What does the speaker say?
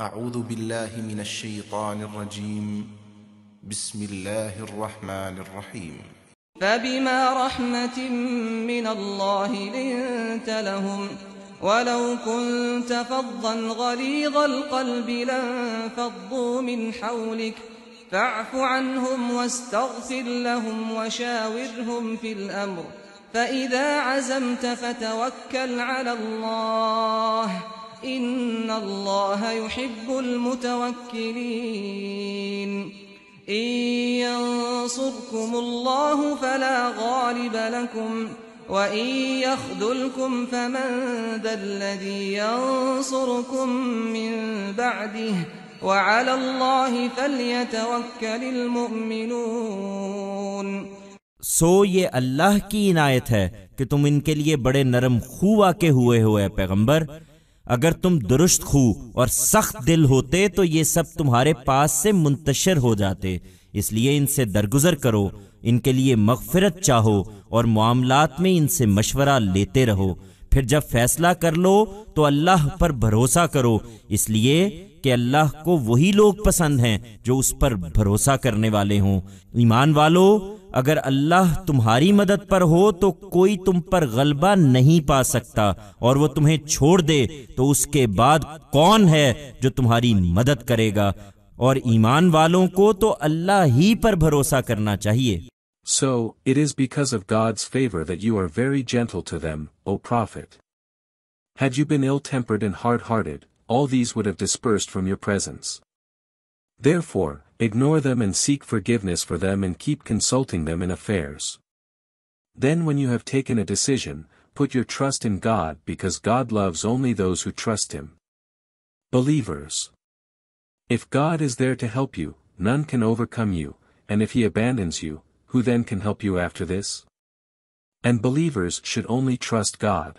अऊज़ु बिल्लाहि मिनश शैतानिर रजीम बिस्मिल्लाहिर रहमानिर रहीम फबिमा रहमतिन मिनल्लाहि लिंत लहुम वलौ कुन्त फज़्ज़न गलीज़ल क़ल्बि लंफ़ज़्ज़ू मिन हौलिक फ़अफ़ु अन्हुम वस्तग़फ़िर लहुम वशाविरहुम फ़िल अम्र फ़इज़ा अज़मत फ़तवक्कल अलल्लाह इन्नल्लाह युहिब्बुल मुतवक्किलीन इन यंसुरकुमुल्लाहु फला गालिब लकुम व इन यख्दुलकुम फमन दल्लज़ी यंसुरकुम मिन बअदिहि व अलल्लाहि फल्यतवक्कलिल मुमिनून। सो ये अल्लाह की इनायत है कि तुम इनके लिए बड़े नरम खू वाक़े हुए हो ऐ पैगंबर। अगर तुम दुरुस्त खू और सख्त दिल होते तो ये सब तुम्हारे पास से मुंतशिर हो जाते। इसलिए इनसे दरगुजर करो, इनके लिए मगफिरत चाहो और मामलात में इनसे मशवरा लेते रहो। फिर जब फैसला कर लो तो अल्लाह पर भरोसा करो, इसलिए कि अल्लाह को वही लोग पसंद हैं जो उस पर भरोसा करने वाले हों। ईमान वालो, अगर अल्लाह तुम्हारी मदद पर हो तो कोई तुम पर गलबा नहीं पा सकता, और वो तुम्हें छोड़ दे तो उसके बाद कौन है जो तुम्हारी मदद करेगा। और ईमान वालों को तो अल्लाह ही पर भरोसा करना चाहिए। So, it is because of God's favor that you are very gentle to them, O Prophet. Had you been ill-tempered and hard-hearted, all these would have dispersed from your presence. Therefore, ignore them and seek forgiveness for them and keep consulting them in affairs. Then when you have taken a decision, put your trust in God because God loves only those who trust Him. Believers. If God is there to help you, none can overcome you, and if He abandons you, who then can help you after this? And believers should only trust God.